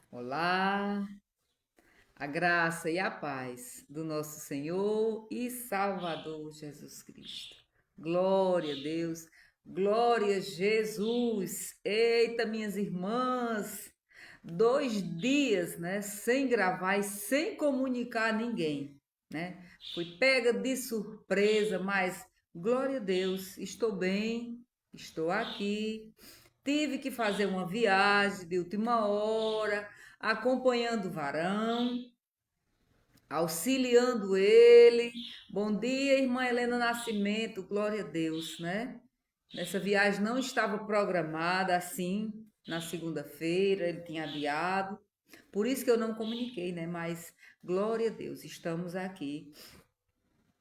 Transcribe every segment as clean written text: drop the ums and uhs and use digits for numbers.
Olá, a graça e a paz do nosso Senhor e Salvador Jesus Cristo. Glória a Deus, glória a Jesus. Eita, minhas irmãs, 2 dias, né, sem gravar e sem comunicar a ninguém, né? Fui pega de surpresa, mas glória a Deus, estou bem, estou aqui. Tive que fazer uma viagem de última hora, acompanhando o varão, auxiliando ele. Bom dia, irmã Helena Nascimento, glória a Deus, né? Essa viagem não estava programada assim, na segunda-feira, ele tinha adiado. Por isso que eu não comuniquei, né? Mas glória a Deus, estamos aqui.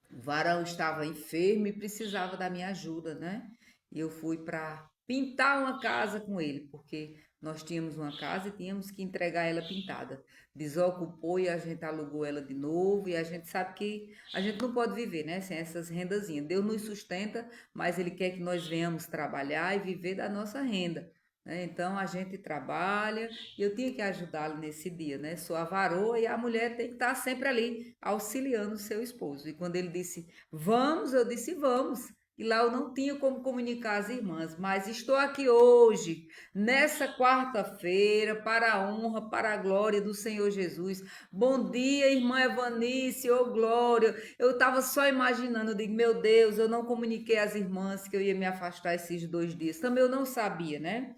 O varão estava enfermo e precisava da minha ajuda, né? E eu fui para pintar uma casa com ele, porque nós tínhamos uma casa e tínhamos que entregar ela pintada. Desocupou e a gente alugou ela de novo. E a gente sabe que a gente não pode viver, né? Sem essas rendazinhas. Deus nos sustenta, mas Ele quer que nós venhamos trabalhar e viver da nossa renda, né? Então a gente trabalha e eu tinha que ajudá-lo nesse dia, né? Sou a varoa e a mulher tem que estar sempre ali auxiliando o seu esposo. E quando ele disse vamos, eu disse vamos. E lá eu não tinha como comunicar às irmãs, mas estou aqui hoje, nessa quarta-feira, para a honra, para a glória do Senhor Jesus. Bom dia, irmã Evanice, ô glória. Eu estava só imaginando, eu digo, meu Deus, eu não comuniquei às irmãs que eu ia me afastar esses 2 dias. Também eu não sabia, né?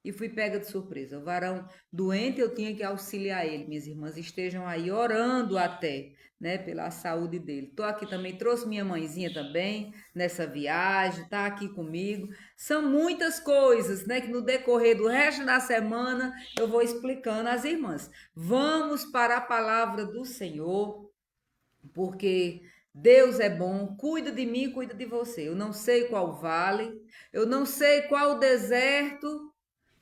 E fui pega de surpresa. O varão doente, eu tinha que auxiliar ele. Minhas irmãs estejam aí orando até, né, pela saúde dele. Tô aqui também, trouxe minha mãezinha também nessa viagem, tá aqui comigo. São muitas coisas, né, que no decorrer do resto da semana eu vou explicando às irmãs. Vamos para a palavra do Senhor, porque Deus é bom, cuida de mim, cuida de você. Eu não sei qual vale, eu não sei qual deserto.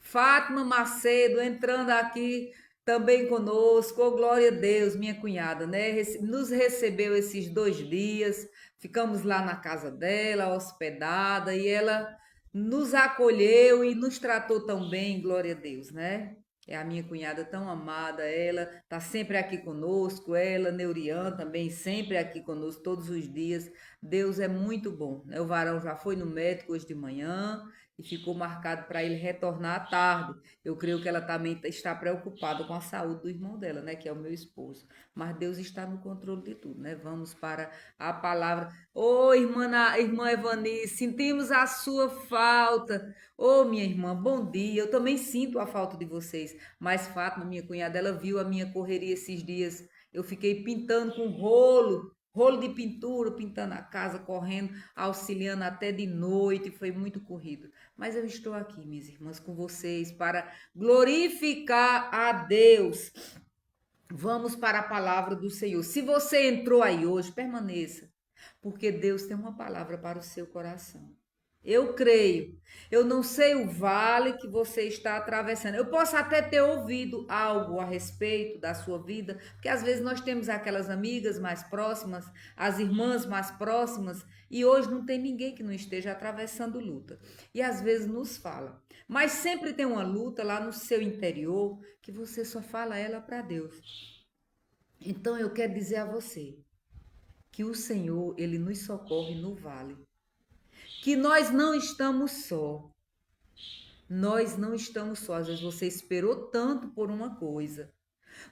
Fátima Macedo entrando aqui também conosco. Oh, glória a Deus, minha cunhada, né? Nos recebeu esses 2 dias, ficamos lá na casa dela, hospedada, e ela nos acolheu e nos tratou tão bem, glória a Deus, né? É a minha cunhada tão amada, ela tá sempre aqui conosco, ela, Neurian também sempre aqui conosco todos os dias. Deus é muito bom, né? O varão já foi no médico hoje de manhã, e ficou marcado para ele retornar à tarde. Eu creio que ela também está preocupada com a saúde do irmão dela, né, que é o meu esposo. Mas Deus está no controle de tudo, né? Vamos para a palavra. Ô, irmã Evani, sentimos a sua falta. Ô, minha irmã, bom dia. Eu também sinto a falta de vocês. Mas Fátima, minha cunhada, ela viu a minha correria esses dias. Eu fiquei pintando com rolo de pintura, pintando a casa, correndo, auxiliando até de noite, foi muito corrido. Mas eu estou aqui, minhas irmãs, com vocês para glorificar a Deus. Vamos para a palavra do Senhor. Se você entrou aí hoje, permaneça, porque Deus tem uma palavra para o seu coração. Eu creio. Eu não sei o vale que você está atravessando. Eu posso até ter ouvido algo a respeito da sua vida, porque às vezes nós temos aquelas amigas mais próximas, as irmãs mais próximas, e hoje não tem ninguém que não esteja atravessando luta. E às vezes nos fala. Mas sempre tem uma luta lá no seu interior que você só fala ela para Deus. Então eu quero dizer a você que o Senhor, ele nos socorre no vale, que nós não estamos só. Nós não estamos só. Às vezes você esperou tanto por uma coisa.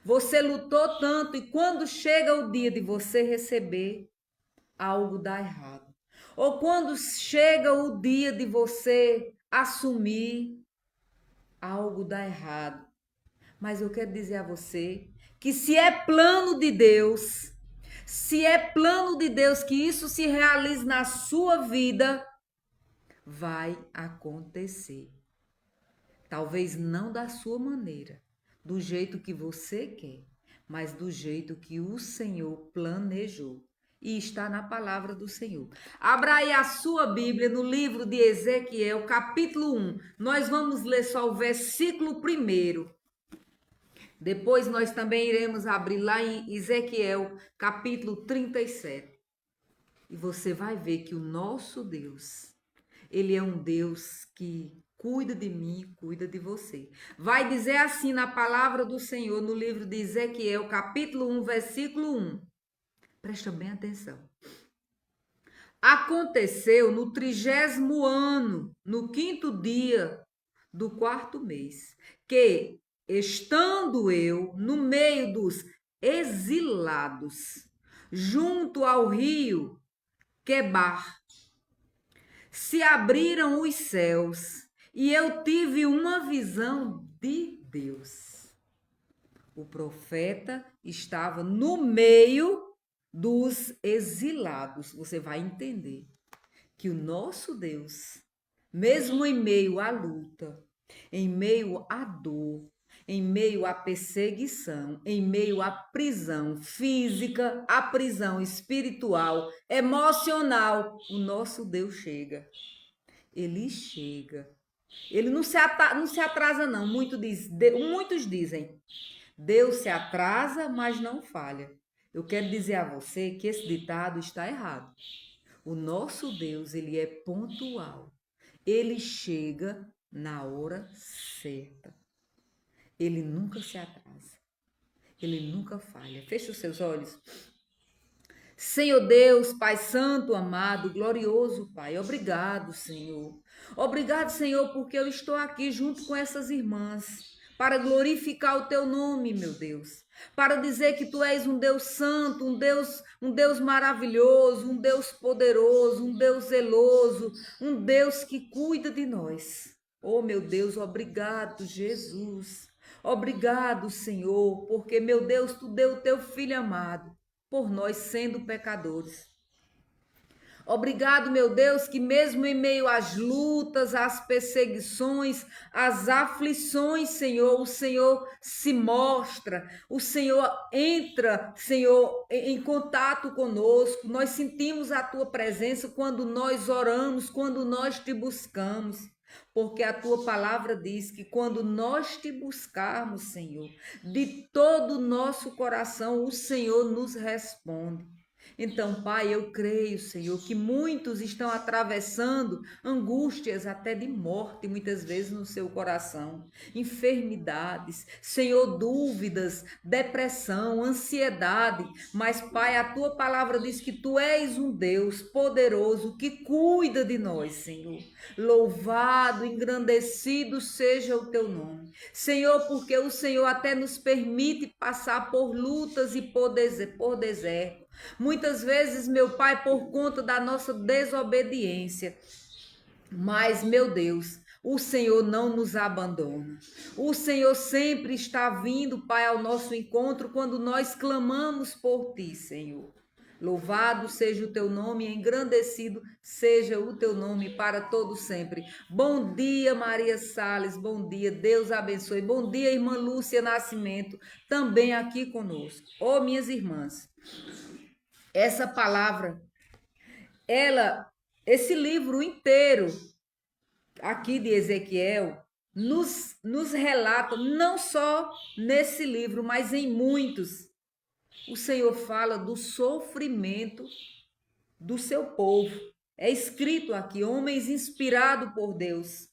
Você lutou tanto e quando chega o dia de você receber, algo dá errado. Ou quando chega o dia de você assumir, algo dá errado. Mas eu quero dizer a você que se é plano de Deus, se é plano de Deus que isso se realize na sua vida, vai acontecer. Talvez não da sua maneira, do jeito que você quer, mas do jeito que o Senhor planejou. E está na palavra do Senhor. Abra aí a sua Bíblia no livro de Ezequiel, capítulo 1. Nós vamos ler só o versículo 1. Depois nós também iremos abrir lá em Ezequiel, capítulo 37. E você vai ver que o nosso Deus, ele é um Deus que cuida de mim, cuida de você. Vai dizer assim na palavra do Senhor, no livro de Ezequiel, capítulo 1, versículo 1. Presta bem atenção. Aconteceu no 30º ano, no 5º dia do 4º mês, que, estando eu no meio dos exilados, junto ao rio Quebar, se abriram os céus e eu tive uma visão de Deus. O profeta estava no meio dos exilados. Você vai entender que o nosso Deus, mesmo em meio à luta, em meio à dor, em meio à perseguição, em meio à prisão física, à prisão espiritual, emocional, o nosso Deus chega. Ele chega. Ele não se atrasa, não. Muitos dizem, Deus se atrasa, mas não falha. Eu quero dizer a você que esse ditado está errado. O nosso Deus, ele é pontual. Ele chega na hora certa. Ele nunca se atrasa. Ele nunca falha. Feche os seus olhos. Senhor Deus, Pai Santo, amado, glorioso Pai, obrigado, Senhor. Obrigado, Senhor, porque eu estou aqui junto com essas irmãs para glorificar o teu nome, meu Deus. Para dizer que tu és um Deus santo, um Deus maravilhoso, um Deus poderoso, um Deus zeloso, um Deus que cuida de nós. Oh, meu Deus, obrigado, Jesus. Obrigado, Senhor, porque, meu Deus, tu deu o teu filho amado por nós sendo pecadores. Obrigado, meu Deus, que mesmo em meio às lutas, às perseguições, às aflições, Senhor, o Senhor se mostra, o Senhor entra, Senhor, em contato conosco. Nós sentimos a tua presença quando nós oramos, quando nós te buscamos. Porque a tua palavra diz que quando nós te buscarmos, Senhor, de todo o nosso coração, o Senhor nos responde. Então, Pai, eu creio, Senhor, que muitos estão atravessando angústias até de morte, muitas vezes no seu coração, enfermidades, Senhor, dúvidas, depressão, ansiedade. Mas, Pai, a tua palavra diz que tu és um Deus poderoso que cuida de nós, Senhor. Louvado, engrandecido seja o teu nome, Senhor, porque o Senhor até nos permite passar por lutas e por deserto. Muitas vezes, meu Pai, por conta da nossa desobediência. Mas, meu Deus, o Senhor não nos abandona. O Senhor sempre está vindo, Pai, ao nosso encontro quando nós clamamos por Ti, Senhor. Louvado seja o teu nome, engrandecido seja o teu nome para todo sempre. Bom dia, Maria Salles, bom dia, Deus abençoe. Bom dia, irmã Lúcia Nascimento, também aqui conosco. Ô, minhas irmãs, essa palavra, esse livro inteiro aqui de Ezequiel nos relata, não só nesse livro, mas em muitos. O Senhor fala do sofrimento do seu povo. É escrito aqui, homens inspirados por Deus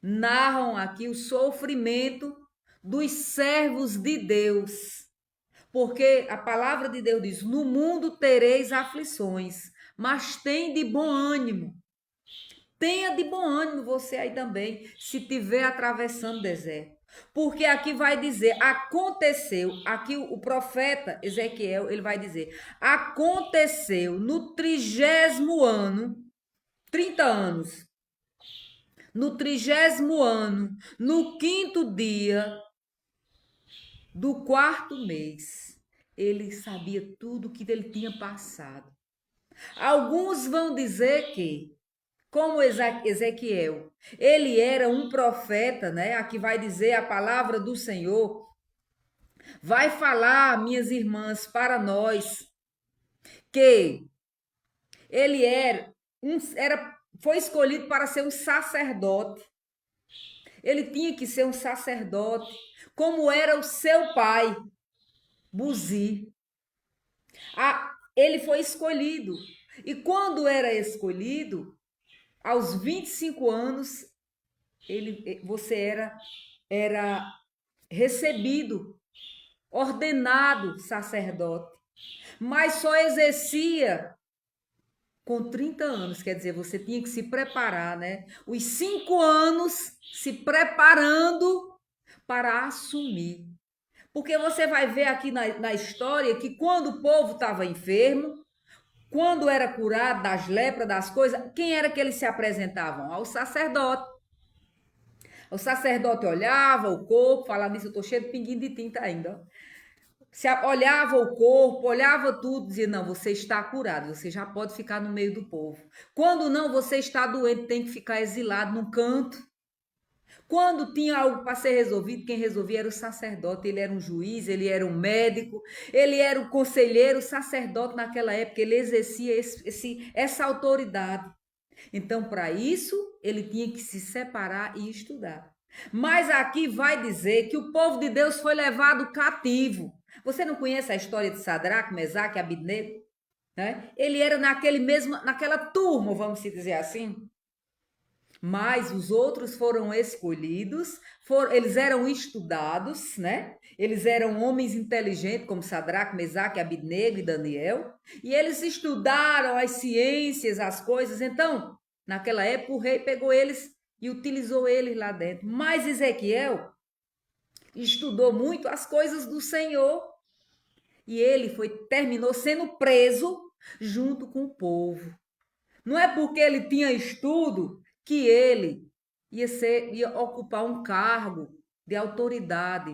narram aqui o sofrimento dos servos de Deus. Porque a palavra de Deus diz: no mundo tereis aflições, mas tem de bom ânimo. Tenha de bom ânimo você aí também, se estiver atravessando o deserto. Porque aqui vai dizer, aconteceu, aqui o profeta Ezequiel, ele vai dizer, aconteceu no 30º ano, 30 anos, no 30º ano, no 5º dia do 4º mês, ele sabia tudo que ele tinha passado. Alguns vão dizer que, como Ezequiel, ele era um profeta, né? Aqui vai dizer a palavra do Senhor. Vai falar, minhas irmãs, para nós, que ele foi escolhido para ser um sacerdote. Ele tinha que ser um sacerdote, como era o seu pai, Buzi. Ele foi escolhido. E quando era escolhido, aos 25 anos, você era recebido, ordenado sacerdote, mas só exercia com 30 anos, quer dizer, você tinha que se preparar, né? Os 5 anos se preparando para assumir. Porque você vai ver aqui na história que quando o povo estava enfermo, quando era curado das lepras, das coisas, quem era que eles se apresentavam? Ao sacerdote. O sacerdote olhava o corpo, falava nisso, eu estou cheio de pinguinho de tinta ainda. Olhava o corpo, olhava tudo, dizia, não, você está curado, você já pode ficar no meio do povo. Quando não, você está doente, tem que ficar exilado num canto. Quando tinha algo para ser resolvido, quem resolvia era o sacerdote, ele era um juiz, ele era um médico, ele era um conselheiro, o sacerdote naquela época, ele exercia essa autoridade. Então, para isso, ele tinha que se separar e estudar. Mas aqui vai dizer que o povo de Deus foi levado cativo. Você não conhece a história de Sadraque, Mesaque e Abidnego? Né? Ele era naquela turma, vamos dizer assim. Mas os outros foram escolhidos, eles eram estudados, né? Eles eram homens inteligentes, como Sadraque, Mesaque, Abidnego e Daniel, e eles estudaram as ciências, as coisas. Então, naquela época, o rei pegou eles e utilizou eles lá dentro. Mas Ezequiel estudou muito as coisas do Senhor e ele terminou sendo preso junto com o povo. Não é porque ele tinha estudo que ele ia ocupar um cargo de autoridade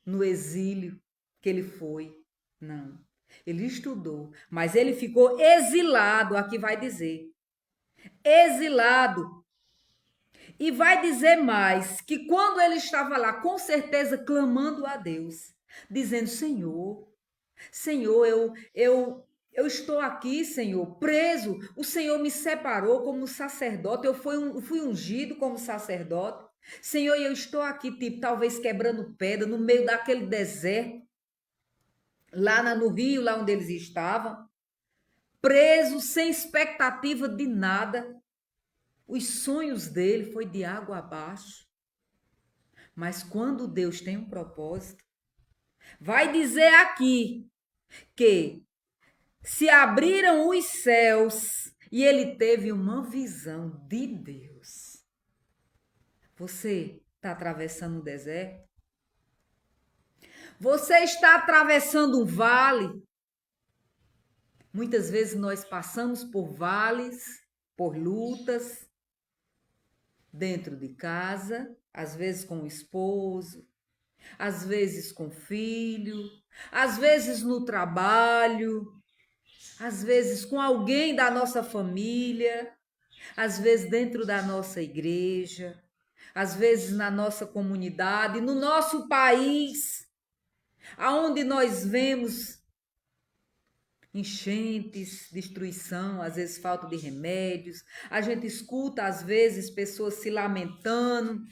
no exílio que ele foi. Não. Ele estudou, mas ele ficou exilado, aqui vai dizer. Exilado. E vai dizer mais que quando ele estava lá, com certeza clamando a Deus, dizendo: Senhor, Senhor, eu estou aqui, Senhor, preso. O Senhor me separou como sacerdote. Eu fui ungido como sacerdote. Senhor, eu estou aqui, tipo, talvez quebrando pedra no meio daquele deserto, lá no rio, lá onde eles estavam, preso, sem expectativa de nada. Os sonhos dele foi de água abaixo. Mas quando Deus tem um propósito, vai dizer aqui que se abriram os céus e ele teve uma visão de Deus. Você está atravessando um deserto? Você está atravessando um vale? Muitas vezes nós passamos por vales, por lutas, dentro de casa, às vezes com o esposo, às vezes com o filho, às vezes no trabalho, às vezes com alguém da nossa família, às vezes dentro da nossa igreja, às vezes na nossa comunidade, no nosso país, aonde nós vemos enchentes, destruição, às vezes falta de remédios, a gente escuta às vezes pessoas se lamentando,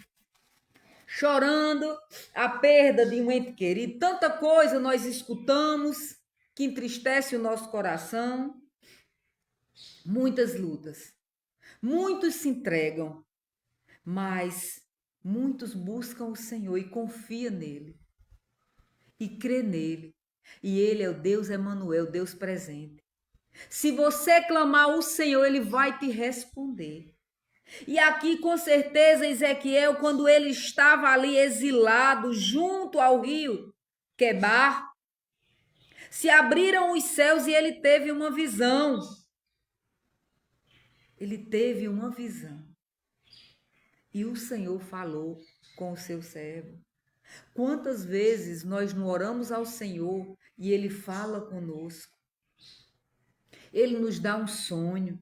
chorando a perda de um ente querido, tanta coisa nós escutamos que entristece o nosso coração, muitas lutas. Muitos se entregam, mas muitos buscam o Senhor e confiam nele. E crê nele. E ele é o Deus Emanuel, Deus presente. Se você clamar o Senhor, ele vai te responder. E aqui, com certeza, Ezequiel, quando ele estava ali exilado junto ao rio Quebar, se abriram os céus e ele teve uma visão. Ele teve uma visão. E o Senhor falou com o seu servo. Quantas vezes nós não oramos ao Senhor e Ele fala conosco? Ele nos dá um sonho.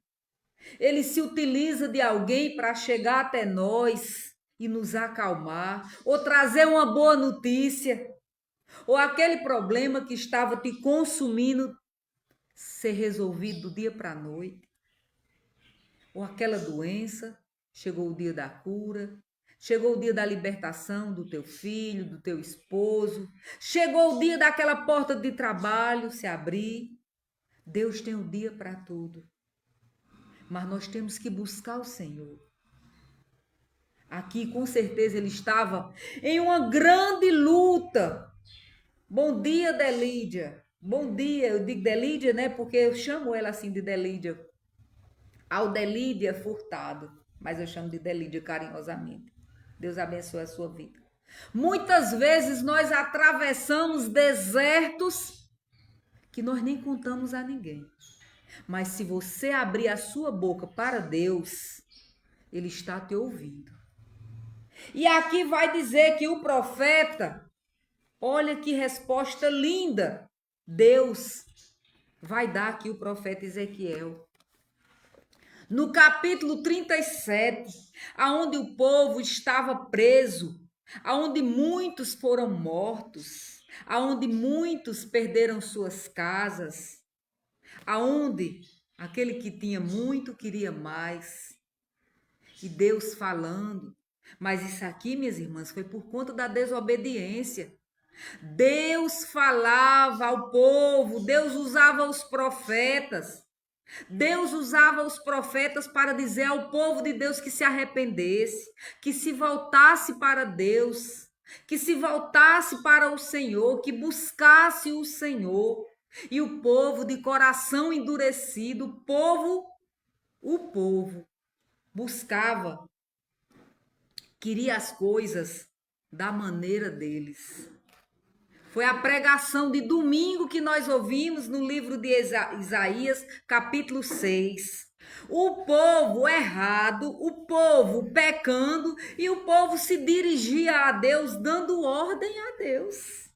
Ele se utiliza de alguém para chegar até nós e nos acalmar, ou trazer uma boa notícia, ou aquele problema que estava te consumindo ser resolvido do dia para a noite, ou aquela doença, chegou o dia da cura, chegou o dia da libertação do teu filho, do teu esposo, chegou o dia daquela porta de trabalho se abrir. Deus tem um dia para tudo. Mas nós temos que buscar o Senhor. Aqui, com certeza, ele estava em uma grande luta. Bom dia, Delídia. Bom dia, eu digo Delídia, né? Porque eu chamo ela assim de Delídia. Aldelídia Furtado, mas eu chamo de Delídia carinhosamente. Deus abençoe a sua vida. Muitas vezes nós atravessamos desertos que nós nem contamos a ninguém. Mas se você abrir a sua boca para Deus, Ele está te ouvindo. E aqui vai dizer que o profeta, olha que resposta linda, Deus vai dar aqui o profeta Ezequiel. No capítulo 37, aonde o povo estava preso, aonde muitos foram mortos, aonde muitos perderam suas casas, aonde aquele que tinha muito queria mais, e Deus falando. Mas isso aqui, minhas irmãs, foi por conta da desobediência. Deus falava ao povo, Deus usava os profetas. Deus usava os profetas para dizer ao povo de Deus que se arrependesse, que se voltasse para Deus, que se voltasse para o Senhor, que buscasse o Senhor. E o povo de coração endurecido, o povo buscava, queria as coisas da maneira deles. Foi a pregação de domingo que nós ouvimos no livro de Isaías, capítulo 6. O povo errado, o povo pecando e o povo se dirigia a Deus, dando ordem a Deus.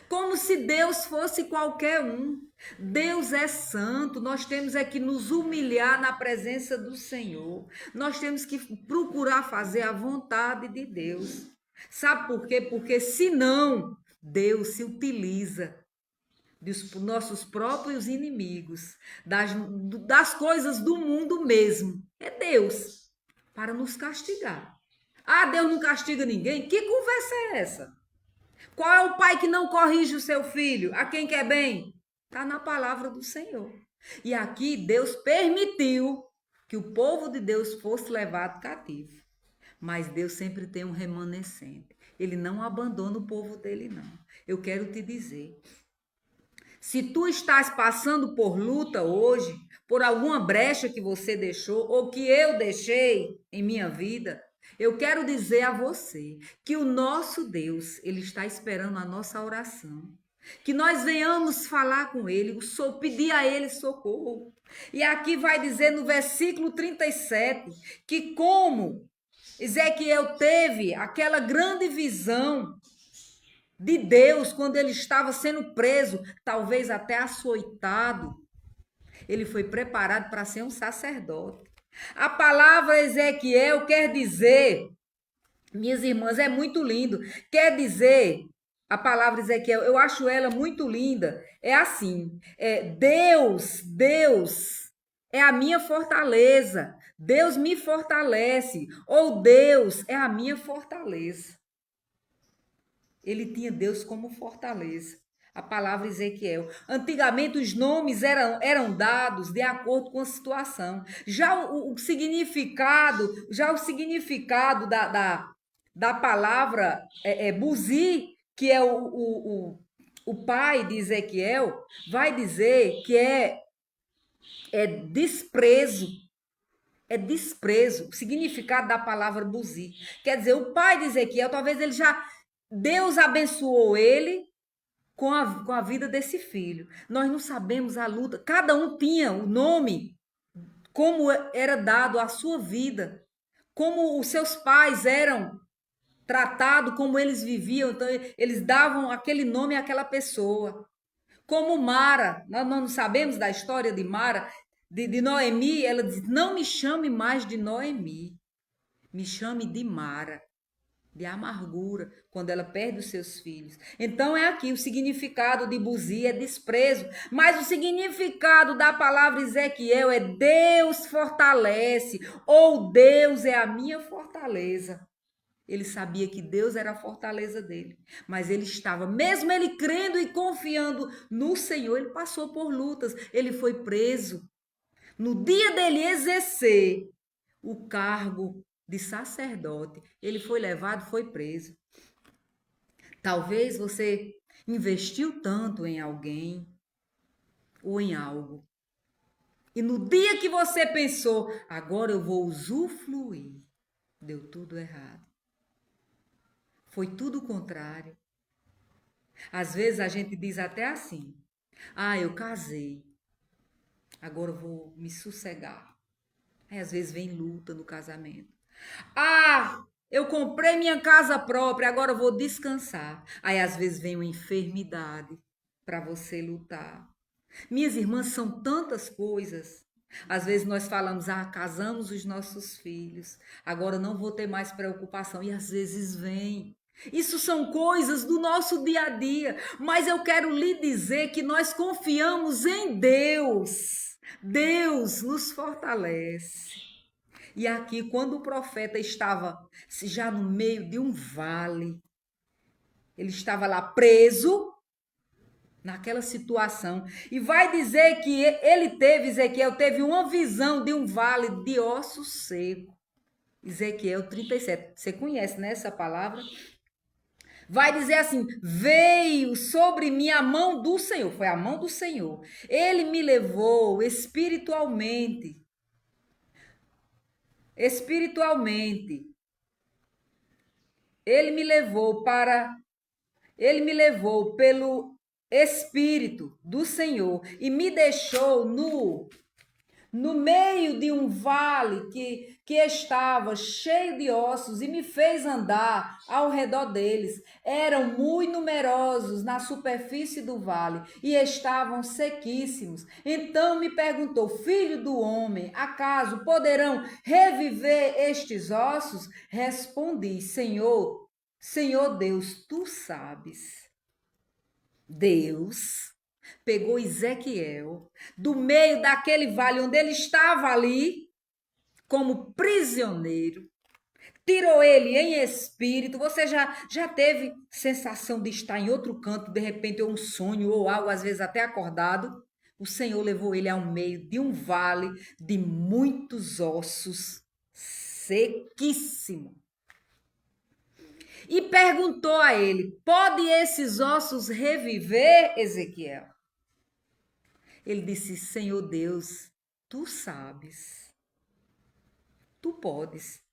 Como se Deus fosse qualquer um. Deus é santo, nós temos é que nos humilhar na presença do Senhor. Nós temos que procurar fazer a vontade de Deus. Sabe por quê? Porque senão Deus se utiliza dos nossos próprios inimigos, das coisas do mundo mesmo. É Deus para nos castigar. Ah, Deus não castiga ninguém? Que conversa é essa? Qual é o pai que não corrige o seu filho? A quem quer bem? Está na palavra do Senhor. E aqui Deus permitiu que o povo de Deus fosse levado cativo. Mas Deus sempre tem um remanescente. Ele não abandona o povo dele, não. Eu quero te dizer, se tu estás passando por luta hoje, por alguma brecha que você deixou ou que eu deixei em minha vida, eu quero dizer a você que o nosso Deus, ele está esperando a nossa oração. Que nós venhamos falar com ele, pedir a ele socorro. E aqui vai dizer no versículo 37 que como Ezequiel teve aquela grande visão de Deus quando ele estava sendo preso, talvez até açoitado, ele foi preparado para ser um sacerdote. A palavra Ezequiel quer dizer, minhas irmãs, é muito lindo, quer dizer, a palavra Ezequiel, eu acho ela muito linda, é assim, Deus é a minha fortaleza, Deus me fortalece, ou Deus é a minha fortaleza. Ele tinha Deus como fortaleza. A palavra Ezequiel. Antigamente os nomes eram dados de acordo com a situação. Já o significado da palavra Buzi, que é o pai de Ezequiel, vai dizer que é desprezo. É desprezo. O significado da palavra Buzi. Quer dizer, o pai de Ezequiel, talvez ele já... Deus abençoou ele com a vida desse filho. Nós não sabemos a luta. Cada um tinha o nome, como era dado a sua vida, como os seus pais eram tratados, como eles viviam. Então, eles davam aquele nome àquela pessoa. Como Mara, nós não sabemos da história de Mara, de Noemi, ela diz, não me chame mais de Noemi, me chame de Mara. De amargura, quando ela perde os seus filhos. Então é aqui, o significado de Buzi é desprezo, mas o significado da palavra Ezequiel é Deus fortalece, ou Deus é a minha fortaleza. Ele sabia que Deus era a fortaleza dele, mas ele estava, mesmo ele crendo e confiando no Senhor, ele passou por lutas, ele foi preso. No dia dele exercer o cargo de sacerdote. Ele foi levado, foi preso. Talvez você investiu tanto em alguém ou em algo. E no dia que você pensou, agora eu vou usufruir, deu tudo errado. Foi tudo o contrário. Às vezes a gente diz até assim: ah, eu casei, agora eu vou me sossegar. Aí às vezes vem luta no casamento. Ah, eu comprei minha casa própria, agora eu vou descansar. Aí às vezes vem uma enfermidade para você lutar. Minhas irmãs, são tantas coisas. Às vezes nós falamos, ah, casamos os nossos filhos, agora não vou ter mais preocupação. E às vezes vem. Isso são coisas do nosso dia a dia, mas eu quero lhe dizer que nós confiamos em Deus. Deus nos fortalece. E aqui, quando o profeta estava já no meio de um vale, ele estava lá preso, naquela situação. E vai dizer que ele teve, Ezequiel, teve uma visão de um vale de ossos secos. Ezequiel 37. Você conhece, né, essa palavra? Vai dizer assim: veio sobre mim a mão do Senhor. Foi a mão do Senhor. Ele me levou espiritualmente. Espiritualmente. Ele me levou pelo Espírito do Senhor e me deixou no meio de um vale que estava cheio de ossos e me fez andar ao redor deles. Eram muito numerosos na superfície do vale e estavam sequíssimos. Então me perguntou: filho do homem, acaso poderão reviver estes ossos? Respondi: Senhor Deus, tu sabes. Deus pegou Ezequiel do meio daquele vale onde ele estava ali, como prisioneiro, tirou ele em espírito. Você já teve sensação de estar em outro canto, de repente, ou um sonho, ou algo, às vezes até acordado? O Senhor levou ele ao meio de um vale de muitos ossos, sequíssimo. E perguntou a ele: pode esses ossos reviver, Ezequiel? Ele disse: Senhor Deus, tu sabes. Tu podes.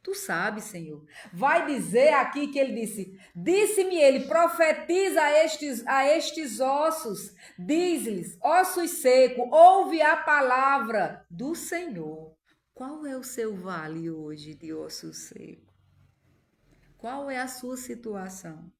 Tu sabes, Senhor. Vai dizer aqui que ele disse: disse-me ele, profetiza a estes ossos, diz-lhes, ossos secos, ouve a palavra do Senhor. Qual é o seu vale hoje de ossos secos? Qual é a sua situação?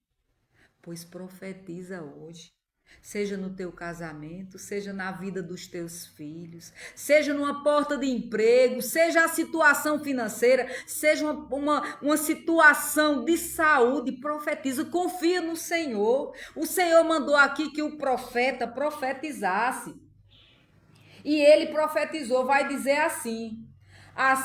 Pois profetiza hoje. Seja no teu casamento, seja na vida dos teus filhos, seja numa porta de emprego, seja a situação financeira, seja uma situação de saúde, profetiza, confia no Senhor. O Senhor mandou aqui que o profeta profetizasse. E ele profetizou, vai dizer assim,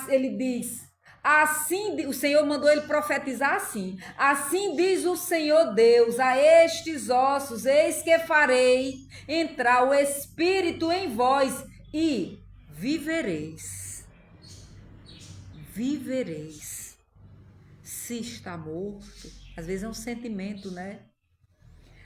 ele diz: assim, o Senhor mandou ele profetizar assim: assim diz o Senhor Deus a estes ossos: eis que farei entrar o Espírito em vós e vivereis. Vivereis. Se está morto, às vezes é um sentimento, né?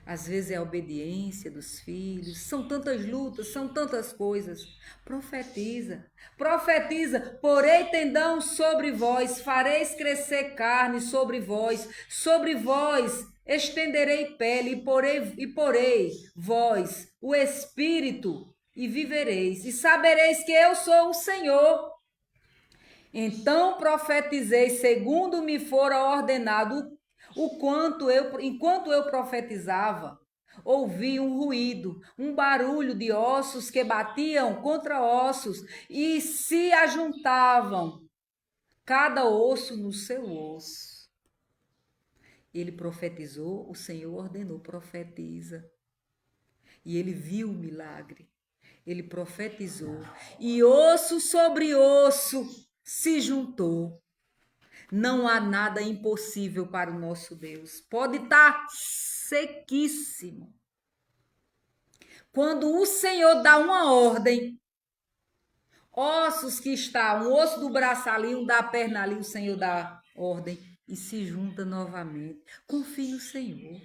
Às vezes é a obediência dos filhos, são tantas lutas, são tantas coisas. Profetiza, profetiza, porei tendão sobre vós, fareis crescer carne sobre vós estenderei pele e porei vós o espírito e vivereis, e sabereis que eu sou o Senhor. Então profetizei segundo me fora ordenado. Enquanto eu profetizava, ouvi um ruído, um barulho de ossos que batiam contra ossos e se ajuntavam, cada osso no seu osso. Ele profetizou, o Senhor ordenou: profetiza. E ele viu o milagre. Ele profetizou e osso sobre osso se juntou. Não há nada impossível para o nosso Deus. Pode estar sequíssimo. Quando o Senhor dá uma ordem, Ossos que está, um osso do braço ali, um da perna ali, o Senhor dá ordem e se junta novamente. Confie no Senhor.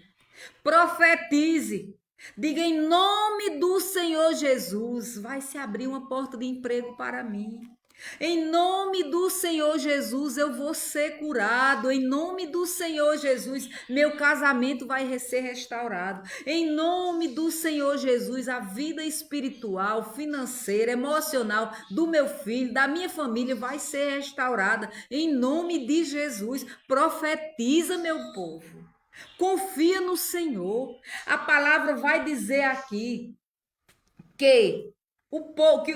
Profetize. Diga em nome do Senhor Jesus, vai se abrir uma porta de emprego para mim. Em nome do Senhor Jesus, eu vou ser curado. Em nome do Senhor Jesus, meu casamento vai ser restaurado. Em nome do Senhor Jesus, a vida espiritual, financeira, emocional do meu filho, da minha família vai ser restaurada. Em nome de Jesus, profetiza, meu povo. Confia no Senhor. A palavra vai dizer aqui que o povo que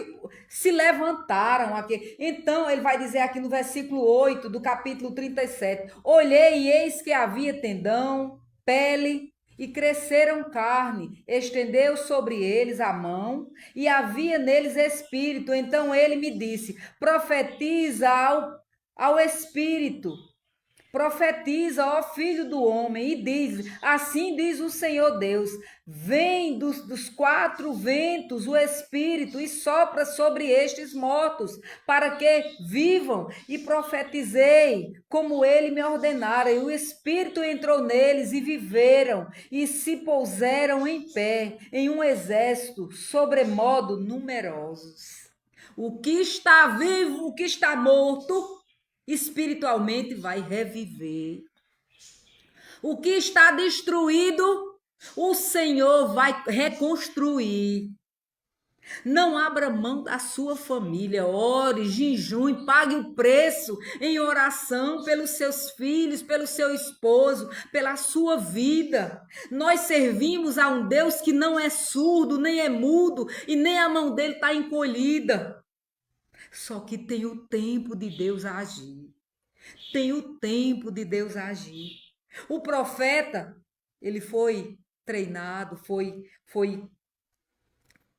se levantaram aqui. Então, ele vai dizer aqui no versículo 8 do capítulo 37: Olhei e eis que havia tendão, pele e cresceram carne, estendeu sobre eles a mão e havia neles espírito. Então ele me disse: profetiza ao espírito. Profetiza, ó filho do homem, e diz: assim diz o Senhor Deus: vem dos quatro ventos o Espírito e sopra sobre estes mortos, para que vivam. E profetizei, como ele me ordenara, e o Espírito entrou neles e viveram, e se puseram em pé, em um exército, sobremodo numerosos. O que está vivo, o que está morto, espiritualmente vai reviver. O que está destruído, o Senhor vai reconstruir. Não abra mão da sua família, ore, jejum, pague o preço em oração pelos seus filhos, pelo seu esposo, pela sua vida. Nós servimos a um Deus que não é surdo, nem é mudo, e nem a mão dele está encolhida. Só que tem o tempo de Deus agir. Tem o tempo de Deus agir. O profeta, ele foi treinado,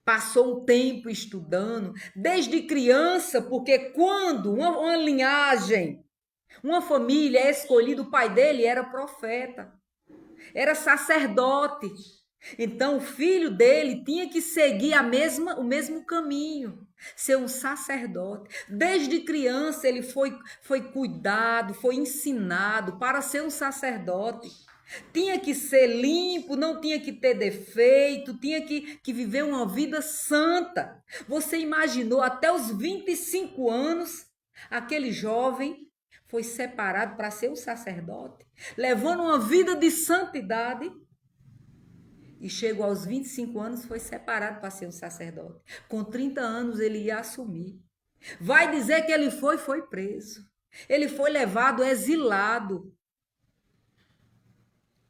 passou um tempo estudando, desde criança, porque quando uma linhagem, uma família é escolhida, o pai dele era profeta, era sacerdote. Então o filho dele tinha que seguir o mesmo caminho, ser um sacerdote. Desde criança ele foi cuidado, foi ensinado para ser um sacerdote. Tinha que ser limpo, não tinha que ter defeito, tinha que viver uma vida santa. Você imaginou, até os 25 anos, aquele jovem foi separado para ser um sacerdote, levando uma vida de santidade. E chegou aos 25 anos, foi separado para ser um sacerdote. Com 30 anos ele ia assumir. Vai dizer que ele foi preso. Ele foi levado exilado.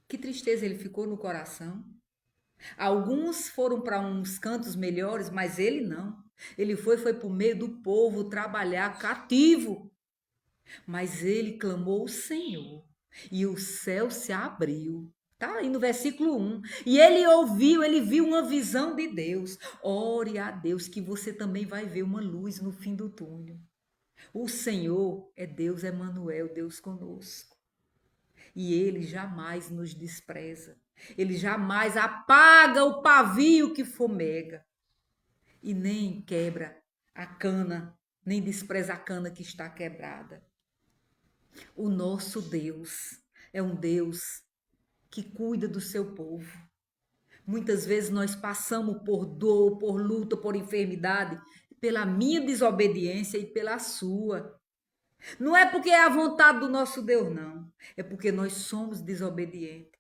Que tristeza ele ficou no coração. Alguns foram para uns cantos melhores, mas ele não. Ele foi para o meio do povo trabalhar cativo. Mas ele clamou o Senhor e o céu se abriu. Está aí no versículo 1. E ele viu uma visão de Deus. Ore a Deus que você também vai ver uma luz no fim do túnel. O Senhor é Deus Emanuel, Deus conosco. E ele jamais nos despreza. Ele jamais apaga o pavio que fomega. E nem quebra a cana, nem despreza a cana que está quebrada. O nosso Deus é um Deus que cuida do seu povo. Muitas vezes nós passamos por dor, por luta, por enfermidade, pela minha desobediência e pela sua. Não é porque é a vontade do nosso Deus, não. É porque nós somos desobedientes.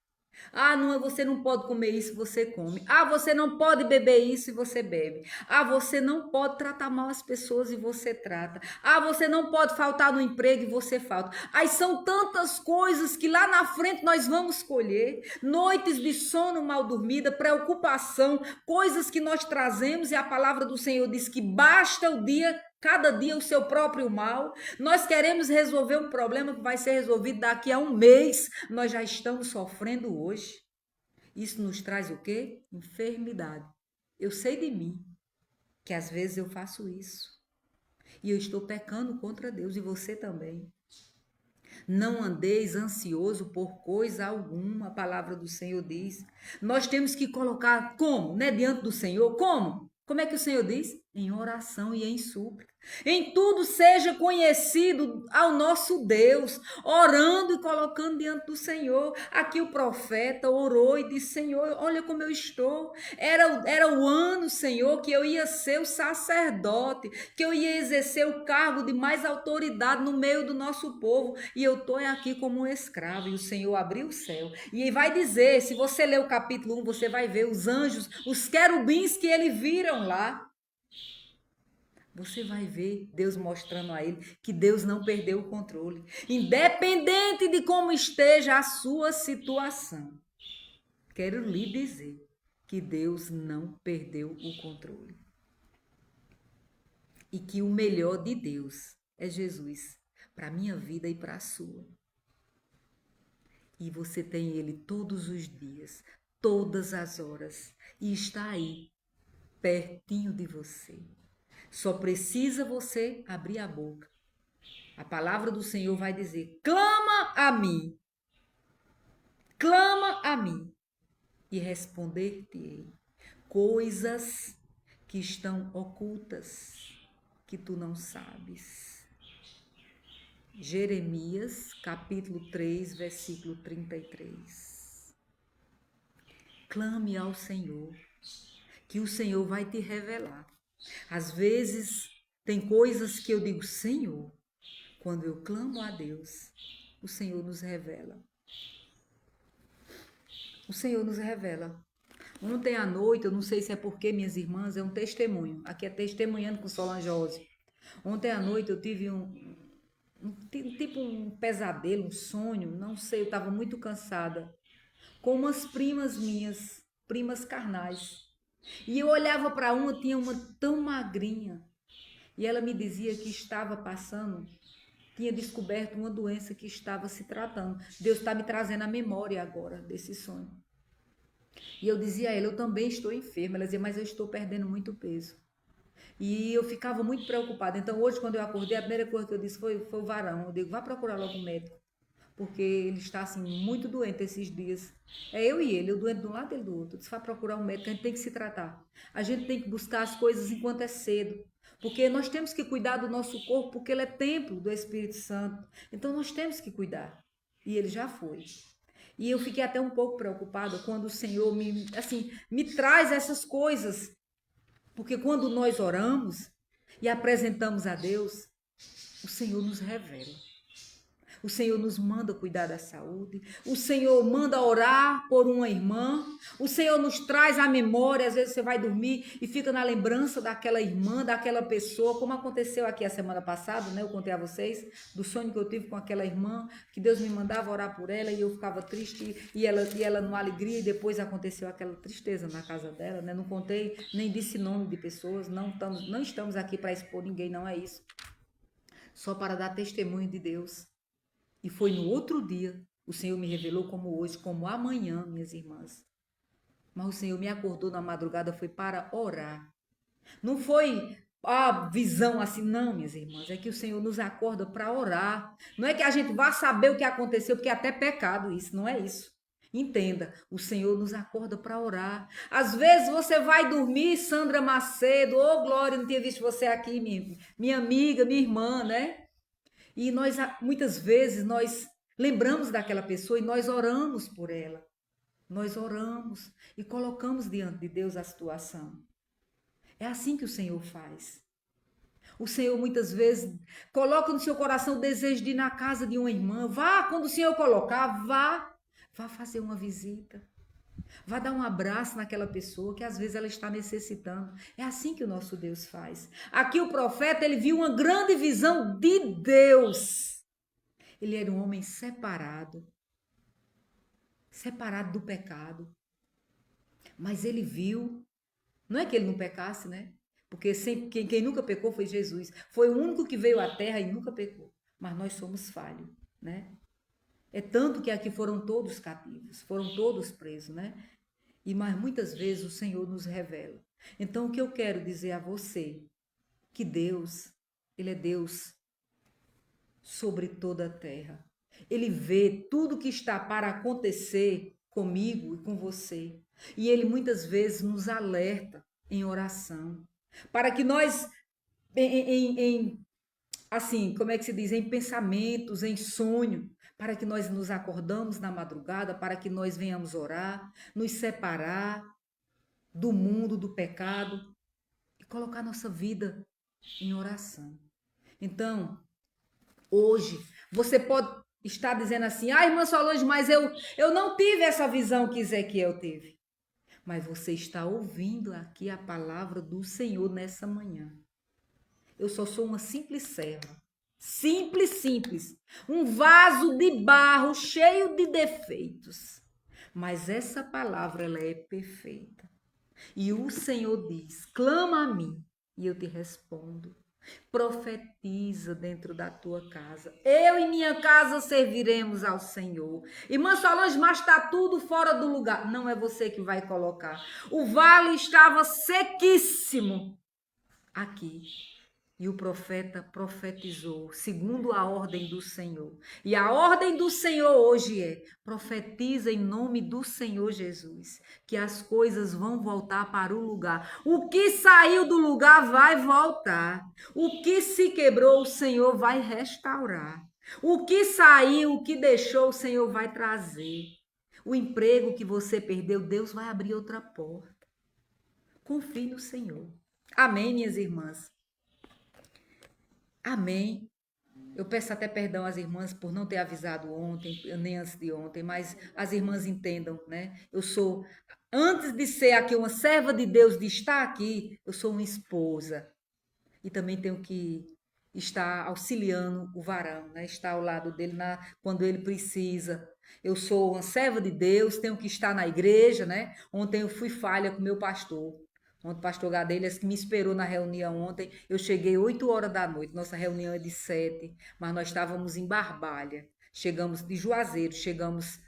Ah, não, você não pode comer isso, você come. Ah, você não pode beber isso e você bebe. Ah, você não pode tratar mal as pessoas e você trata. Ah, você não pode faltar no emprego e você falta. Aí são tantas coisas que lá na frente nós vamos colher. Noites de sono mal dormida, preocupação, coisas que nós trazemos e a palavra do Senhor diz que basta o dia, cada dia o seu próprio mal. Nós queremos resolver um problema que vai ser resolvido daqui a um mês. Nós já estamos sofrendo hoje. Isso nos traz o quê? Enfermidade. Eu sei de mim que às vezes eu faço isso. E eu estou pecando contra Deus e você também. Não andeis ansioso por coisa alguma, a palavra do Senhor diz. Nós temos que colocar como? Né? Diante do Senhor. Como? Como é que o Senhor diz? Em oração e em súplica. Em tudo seja conhecido ao nosso Deus, orando e colocando diante do Senhor. Aqui o profeta orou e disse: Senhor, olha como eu estou. Era o ano, Senhor, que eu ia ser o sacerdote, que eu ia exercer o cargo de mais autoridade no meio do nosso povo. E eu estou aqui como um escravo. E o Senhor abriu o céu. E vai dizer: se você ler o capítulo 1, você vai ver os anjos, os querubins que ele viram lá. Você vai ver Deus mostrando a ele que Deus não perdeu o controle, independente de como esteja a sua situação. Quero lhe dizer que Deus não perdeu o controle. E que o melhor de Deus é Jesus, para a minha vida e para a sua. E você tem ele todos os dias, todas as horas, e está aí, pertinho de você. Só precisa você abrir a boca. A palavra do Senhor vai dizer: clama a mim, e responder-te-ei coisas que estão ocultas, que tu não sabes. Jeremias, capítulo 3, versículo 33. Clame ao Senhor, que o Senhor vai te revelar. Às vezes, tem coisas que eu digo: Senhor, quando eu clamo a Deus, o Senhor nos revela. O Senhor nos revela. Ontem à noite, eu não sei se é porque, minhas irmãs, é um testemunho. Aqui é testemunhando com Solange. Ontem à noite eu tive tipo um pesadelo, um sonho, não sei, eu estava muito cansada, com umas primas minhas, primas carnais. E eu olhava para uma, tinha uma tão magrinha, e ela me dizia que estava passando, tinha descoberto uma doença que estava se tratando. Deus está me trazendo a memória agora desse sonho. E eu dizia a ela: eu também estou enferma. Ela dizia: mas eu estou perdendo muito peso. E eu ficava muito preocupada. Então hoje, quando eu acordei, a primeira coisa que eu disse foi o varão. Eu digo: vá procurar logo um médico, porque ele está assim muito doente esses dias. É eu e ele, eu doente de um lado e ele do outro. Eu disse: vá procurar um médico, a gente tem que se tratar. A gente tem que buscar as coisas enquanto é cedo. Porque nós temos que cuidar do nosso corpo, porque ele é templo do Espírito Santo. Então nós temos que cuidar. E ele já foi. E eu fiquei até um pouco preocupada quando o Senhor me traz essas coisas. Porque quando nós oramos e apresentamos a Deus, o Senhor nos revela. O Senhor nos manda cuidar da saúde. O Senhor manda orar por uma irmã. O Senhor nos traz à memória. Às vezes você vai dormir e fica na lembrança daquela irmã, daquela pessoa, como aconteceu aqui a semana passada, né? Eu contei a vocês do sonho que eu tive com aquela irmã, que Deus me mandava orar por ela e eu ficava triste e ela numa alegria, e depois aconteceu aquela tristeza na casa dela, né? Não contei, nem disse nome de pessoas, não estamos aqui para expor ninguém, não é isso. Só para dar testemunho de Deus. E foi no outro dia, o Senhor me revelou como hoje, como amanhã, minhas irmãs. Mas o Senhor me acordou na madrugada, foi para orar. Não foi a visão assim, não, minhas irmãs. É que o Senhor nos acorda para orar. Não é que a gente vá saber o que aconteceu, porque é até pecado isso, não é isso. Entenda, o Senhor nos acorda para orar. Às vezes você vai dormir, Sandra Macedo, ô Glória, não tinha visto você aqui, minha amiga, minha irmã, né? E nós, muitas vezes, nós lembramos daquela pessoa e nós oramos por ela. Nós oramos e colocamos diante de Deus a situação. É assim que o Senhor faz. O Senhor muitas vezes coloca no seu coração o desejo de ir na casa de uma irmã. Vá, quando o Senhor colocar, vá fazer uma visita. Vá dar um abraço naquela pessoa que às vezes ela está necessitando. É assim que o nosso Deus faz. Aqui o profeta, ele viu uma grande visão de Deus. Ele era um homem separado do pecado. Mas ele viu, não é que ele não pecasse, né? Porque quem nunca pecou foi Jesus. Foi o único que veio à terra e nunca pecou. Mas nós somos falhos, né? É tanto que aqui foram todos cativos, foram todos presos, né? Mas muitas vezes o Senhor nos revela. Então, o que eu quero dizer a você, que Deus, Ele é Deus sobre toda a terra. Ele vê tudo que está para acontecer comigo e com você. E Ele muitas vezes nos alerta. em oração, para que nós, assim, como é que se diz, em pensamentos, em sonho, para que nós nos acordamos na madrugada, para que nós venhamos orar, nos separar do mundo, do pecado e colocar nossa vida em oração. Então, hoje, você pode estar dizendo assim, irmã Solange, mas eu não tive essa visão que Ezequiel teve. Mas você está ouvindo aqui a palavra do Senhor nessa manhã. Eu só sou uma simples serva. Simples, simples. Um vaso de barro cheio de defeitos. Mas essa palavra, ela é perfeita. E o Senhor diz, clama a mim e eu te respondo. Profetiza dentro da tua casa. Eu e minha casa serviremos ao Senhor. Irmã Solange, mas está tudo fora do lugar. Não é você que vai colocar. O vale estava sequíssimo aqui. E o profeta profetizou, segundo a ordem do Senhor. E a ordem do Senhor hoje é: profetiza em nome do Senhor Jesus, que as coisas vão voltar para o lugar. O que saiu do lugar vai voltar. O que se quebrou, o Senhor vai restaurar. O que saiu, o que deixou, o Senhor vai trazer. O emprego que você perdeu, Deus vai abrir outra porta. Confie no Senhor. Amém, minhas irmãs? Amém. Eu peço até perdão às irmãs por não ter avisado ontem, nem antes de ontem, mas as irmãs entendam, né? Eu sou, antes de ser aqui uma serva de Deus, de estar aqui, eu sou uma esposa. E também tenho que estar auxiliando o varão, né? Estar ao lado dele quando ele precisa. Eu sou uma serva de Deus, tenho que estar na igreja, né? Ontem eu fui falha com o meu pastor. Ontem o pastor Gadelhas que me esperou na reunião ontem. Eu cheguei 8 horas da noite. Nossa reunião é de 7, mas nós estávamos em Barbalha. Chegamos de Juazeiro, chegamos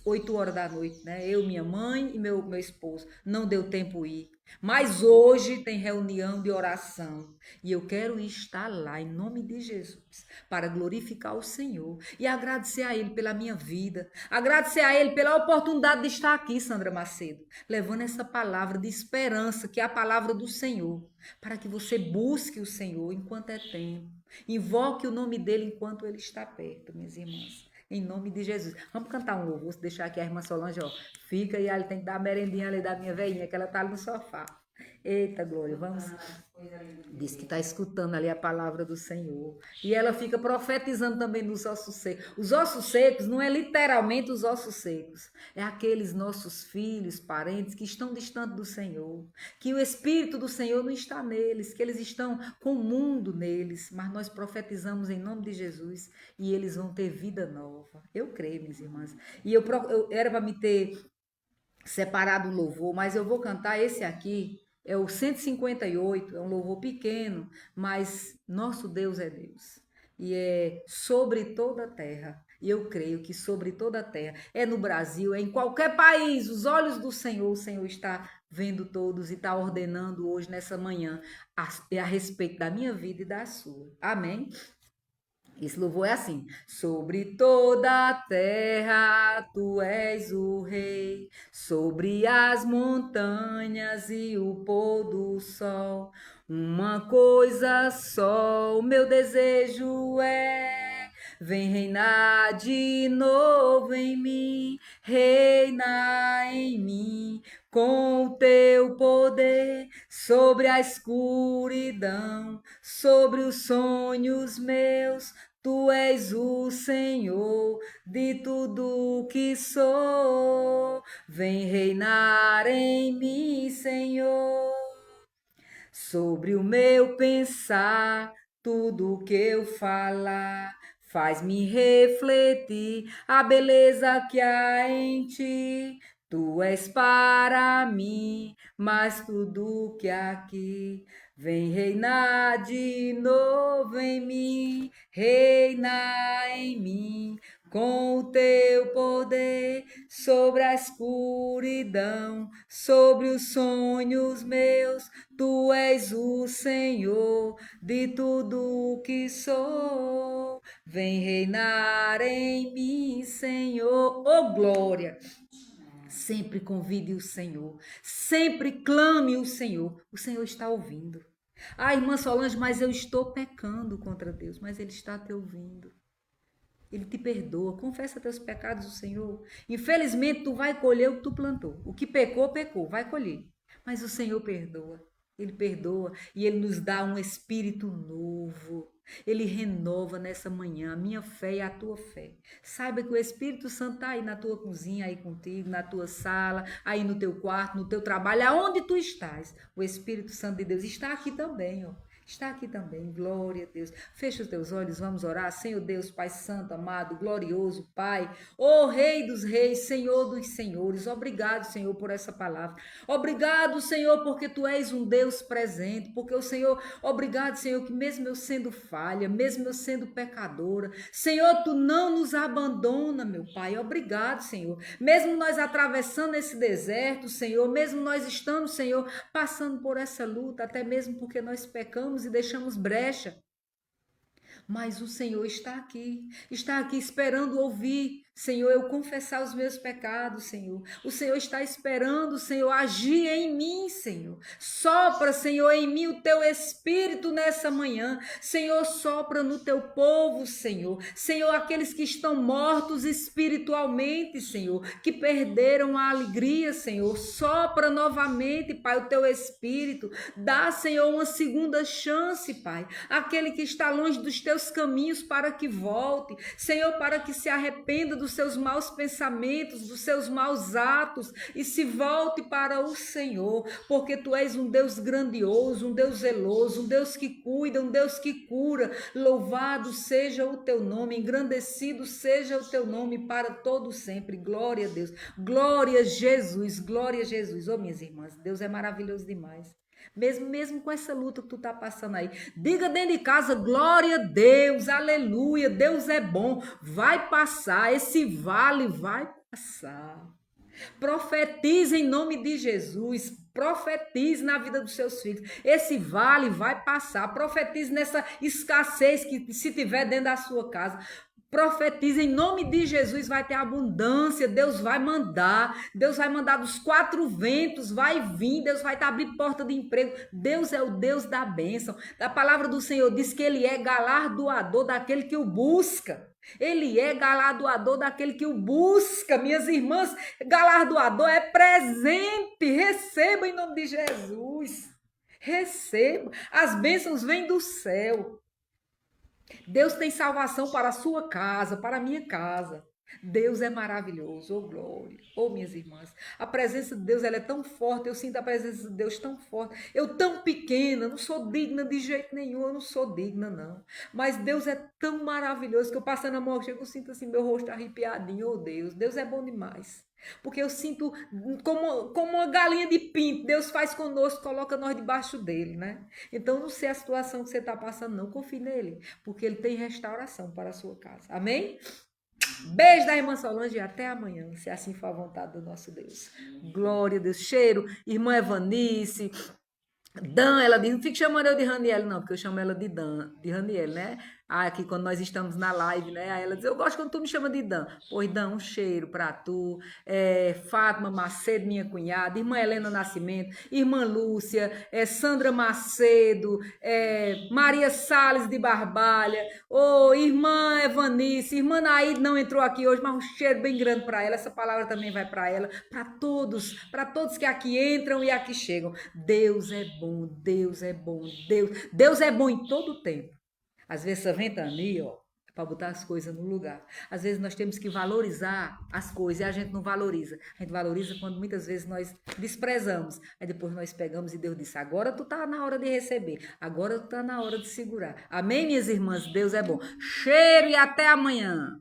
8 horas da noite, né? Eu, minha mãe e meu esposo. Não deu tempo ir. Mas hoje tem reunião de oração. E eu quero estar lá, em nome de Jesus, para glorificar o Senhor e agradecer a Ele pela minha vida. Agradecer a Ele pela oportunidade de estar aqui, Sandra Macedo, levando essa palavra de esperança, que é a palavra do Senhor, para que você busque o Senhor enquanto é tempo. Invoque o nome dEle enquanto Ele está perto, minhas irmãs. Em nome de Jesus. Vamos cantar um louvor, deixar aqui a irmã Solange, ó. Fica e ela tem que dar a merendinha ali da minha velhinha, que ela tá ali no sofá. Eita, Glória, vamos. Diz que está escutando ali a palavra do Senhor. E ela fica profetizando também nos ossos secos. Os ossos secos não é literalmente os ossos secos. É aqueles nossos filhos, parentes que estão distantes do Senhor. Que o Espírito do Senhor não está neles, que eles estão com o mundo neles. Mas nós profetizamos em nome de Jesus e eles vão ter vida nova. Eu creio, minhas irmãs. E eu era para me ter separado o louvor, mas eu vou cantar esse aqui. É o 158, é um louvor pequeno, mas nosso Deus é Deus. E é sobre toda a terra. E eu creio que sobre toda a terra, é no Brasil, é em qualquer país, os olhos do Senhor, o Senhor está vendo todos e está ordenando hoje, nessa manhã, a respeito da minha vida e da sua. Amém? Esse louvor é assim: sobre toda a terra tu és o rei, sobre as montanhas e o pôr do sol. Uma coisa só o meu desejo é: vem reinar de novo em mim, reina em mim. Com o teu poder sobre a escuridão, sobre os sonhos meus, tu és o Senhor de tudo que sou. Vem reinar em mim, Senhor. Sobre o meu pensar, tudo que eu falar, faz-me refletir a beleza que há em ti. Tu és para mim, mas tudo que aqui vem reinar de novo em mim, reina em mim, com o teu poder sobre a escuridão, sobre os sonhos meus. Tu és o Senhor de tudo que sou. Vem reinar em mim, Senhor. Oh, glória! Sempre convide o Senhor, sempre clame o Senhor está ouvindo. Ah, irmã Solange, mas eu estou pecando contra Deus, mas Ele está te ouvindo. Ele te perdoa, confessa teus pecados ao Senhor. Infelizmente, tu vai colher o que tu plantou. O que pecou, pecou, vai colher. Mas o Senhor perdoa. Ele perdoa e Ele nos dá um espírito novo. Ele renova nessa manhã a minha fé e a tua fé. Saiba que o Espírito Santo está aí na tua cozinha, aí contigo, na tua sala, aí no teu quarto, no teu trabalho, aonde tu estás. O Espírito Santo de Deus está aqui também, ó. Está aqui também, glória a Deus. Fecha os teus olhos, vamos orar. Senhor Deus, Pai Santo, amado, glorioso, Pai, ó Rei dos Reis, Senhor dos Senhores, obrigado, Senhor, por essa palavra. Obrigado, Senhor, porque Tu és um Deus presente, porque o Senhor, obrigado, Senhor, que mesmo eu sendo falha, mesmo eu sendo pecadora, Senhor, Tu não nos abandona, meu Pai, obrigado, Senhor. Mesmo nós atravessando esse deserto, Senhor, mesmo nós estando, Senhor, passando por essa luta, até mesmo porque nós pecamos e deixamos brecha. Mas o Senhor está aqui esperando ouvir, Senhor, eu confessar os meus pecados, Senhor. O Senhor está esperando, Senhor, agir em mim, Senhor. Sopra, Senhor, em mim o teu espírito nessa manhã. Senhor, sopra no teu povo, Senhor. Senhor, aqueles que estão mortos espiritualmente, Senhor, que perderam a alegria, Senhor. Sopra novamente, Pai, o teu espírito. Dá, Senhor, uma segunda chance, Pai. Aquele que está longe dos teus caminhos para que volte. Senhor, para que se arrependa dos seus maus pensamentos, dos seus maus atos e se volte para o Senhor, porque Tu és um Deus grandioso, um Deus zeloso, um Deus que cuida, um Deus que cura. Louvado seja o Teu nome, engrandecido seja o Teu nome para todo sempre. Glória a Deus, glória a Jesus, glória a Jesus. Oh, minhas irmãs, Deus é maravilhoso demais. Mesmo com essa luta que tu tá passando aí, diga dentro de casa, glória a Deus, aleluia, Deus é bom, vai passar, esse vale vai passar. Profetize em nome de Jesus, profetize na vida dos seus filhos, esse vale vai passar, profetize nessa escassez que se tiver dentro da sua casa. Profetiza em nome de Jesus, vai ter abundância, Deus vai mandar dos quatro ventos, vai vir, Deus vai abrir porta de emprego. Deus é o Deus da bênção. A palavra do Senhor diz que Ele é galardoador daquele que o busca. Ele é galardoador daquele que o busca, minhas irmãs. Galardoador é presente. Receba em nome de Jesus. Receba. As bênçãos vêm do céu. Deus tem salvação para a sua casa, para a minha casa. Deus é maravilhoso, oh glória, oh minhas irmãs. A presença de Deus ela é tão forte, eu sinto a presença de Deus tão forte. Eu tão pequena, não sou digna de jeito nenhum, eu não sou digna não. Mas Deus é tão maravilhoso que eu passando a mão, eu sinto assim meu rosto arrepiadinho, oh Deus. Deus é bom demais. Porque eu sinto como uma galinha de pinto, Deus faz conosco, coloca nós debaixo dele, né? Então não sei a situação que você está passando, não, confie nele, porque ele tem restauração para a sua casa, amém? Beijo da irmã Solange e até amanhã, se assim for a vontade do nosso Deus. Glória a Deus, cheiro, irmã Evanice, Dan, ela diz, não fique chamando eu de Raniel não, porque eu chamo ela de Dan, de Raniel, né? Aqui quando nós estamos na live, né? Aí ela diz, eu gosto quando tu me chama de Dan. Pois Dan, um cheiro pra tu. Fátima Macedo, minha cunhada, irmã Helena Nascimento, irmã Lúcia, Sandra Macedo, Maria Salles de Barbalha, irmã Evanice, irmã Naide não entrou aqui hoje, mas um cheiro bem grande para ela. Essa palavra também vai para ela, para todos que aqui entram e aqui chegam. Deus é bom, Deus é bom, Deus é bom em todo o tempo. Às vezes essa ventania, é para botar as coisas no lugar. Às vezes nós temos que valorizar as coisas e a gente não valoriza. A gente valoriza quando muitas vezes nós desprezamos. Aí depois nós pegamos e Deus disse, agora tu tá na hora de receber. Agora tu tá na hora de segurar. Amém, minhas irmãs? Deus é bom. Cheiro e até amanhã.